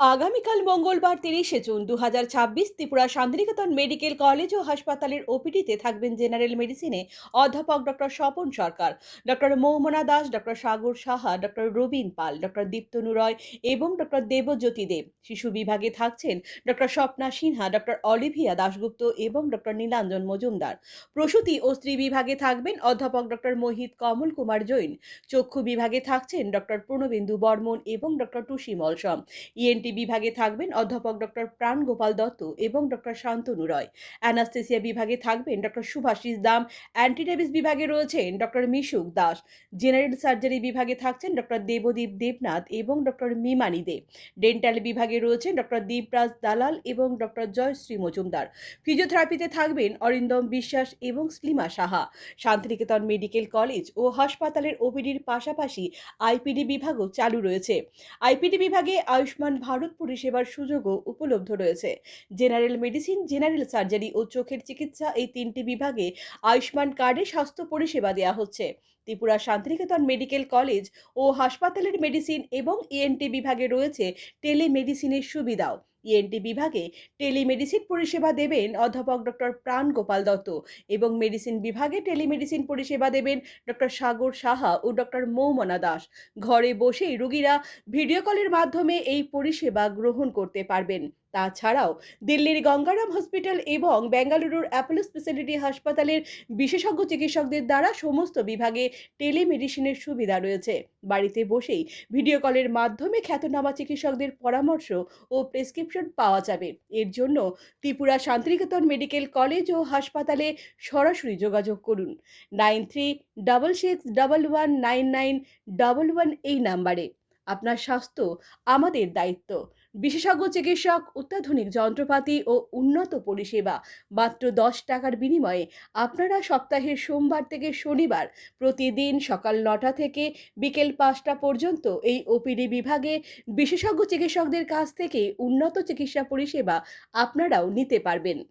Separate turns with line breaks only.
আগামীকাল মঙ্গলবার ৩০শে June ২০২৬ Tripura Santiniketan medical college ও হাসপাতালের ওপিডিতে থাকবেন জেনারেল মেডিসিনে অধ্যাপক doctor Swapan Sarkar, doctor Moumana Das, doctor Sagar Saha, doctor Robin Pal, doctor Diptanu Roy এবং ডক্টর দেবজ্যোতি দেব। শিশু বিভাগে থাকছেন doctor Swapna Sinha, doctor Olivia Dasgupta এবং ডক্টর নীলাঞ্জন মজুমদার। প্রসূতি ও স্ত্রী বিভাগে থাকবেন অধ্যাপক ডক্টর মোহিত কমল কুমার জৈন। চক্ষু বিভাগে থাকছেন ডক্টর প্রণবেন্দু বর্মন এবং ডক্টর টুসি মলসম। ইএনটি বিভাগে থাকবেন অধ্যাপক ডক্টর প্রাণ গোপাল দত্ত এবং ডক্টর শান্তনু রয়। অ্যানাস্থেসিয়া বিভাগে থাকবেন ডক্টর সুভাষিস দাম। অ্যান্টিডেভিস বিভাগে রয়েছেন ডক্টর মিশুক দাস। জেনারেল সার্জারি বিভাগে থাকছেন ডক্টর দেবদীপ দেবনাথ এবং ডক্টর মিমানি দে। ডেন্টাল বিভাগে রয়েছেন ডক্টর দীপরাজ দালাল এবং ডক্টর জয়শ্রী মজুমদার। ফিজিওথেরাপিতে থাকবেন অরিন্দম বিশ্বাস এবং স্লিমা সাহা। শান্তিনিকেতন মেডিকেল কলেজ ও হাসপাতালের ওপিডির পাশাপাশি আইপিডি বিভাগও চালু রয়েছে। আইপিডি বিভাগে আয়ুষ্মান ভারত পরিষেবার সুযোগও উপলব্ধ রয়েছে। জেনারেল মেডিসিন, জেনারেল সার্জারি ও চোখের চিকিৎসা, এই তিনটি বিভাগে আয়ুষ্মান কার্ডে স্বাস্থ্য পরিষেবা দেওয়া হচ্ছে। ত্রিপুরা শান্তিনিকেতন মেডিকেল কলেজ ও হাসপাতালের মেডিসিন এবং ইএনটি বিভাগে রয়েছে টেলিমেডিসিনের সুবিধাও। ইএনটি বিভাগে টেলিমেডিসিন পরিষেবা দেবেন অধ্যাপক ডক্টর প্রাণ গোপাল দত্ত এবং মেডিসিন বিভাগে টেলিমেডিসিন পরিষেবা দেবেন ডক্টর সাগর সাহা ও ডক্টর মৌমনা দাস। ঘরে বসেই রোগীরা ভিডিও কলের মাধ্যমে এই পরিষেবা গ্রহণ করতে পারবেন। তাছাড়াও দিল্লির গঙ্গারাম হসপিটাল এবং বেঙ্গালুরুর অ্যাপোলো স্পেশালিটি হাসপাতালের বিশেষজ্ঞ চিকিৎসকদের দ্বারা সমস্ত বিভাগে টেলিমেডিসিনের সুবিধা রয়েছে। বাড়িতে বসেই ভিডিও কলের মাধ্যমে খ্যাতনামা চিকিৎসকদের পরামর্শ ও প্রেসক্রিপশন পাওয়া যাবে। এর জন্য ত্রিপুরা শান্তিনিকেতন মেডিকেল কলেজ ও হাসপাতালে সরাসরি যোগাযোগ করুন 9366119911 এই নাম্বারে। আপনার স্বাস্থ্য আমাদের দায়িত্ব। বিশেষজ্ঞ চিকিৎসক, অত্যাধুনিক যন্ত্রপাতি ও উন্নত পরিষেবা মাত্র ১০ টাকার বিনিময়ে আপনারা সপ্তাহের সোমবার থেকে শনিবার প্রতিদিন সকাল ৯টা থেকে বিকেল ৫টা পর্যন্ত এই ওপিডি বিভাগে বিশেষজ্ঞ চিকিৎসকদের কাছ থেকে উন্নত চিকিৎসা পরিষেবা আপনারাও নিতে পারবেন।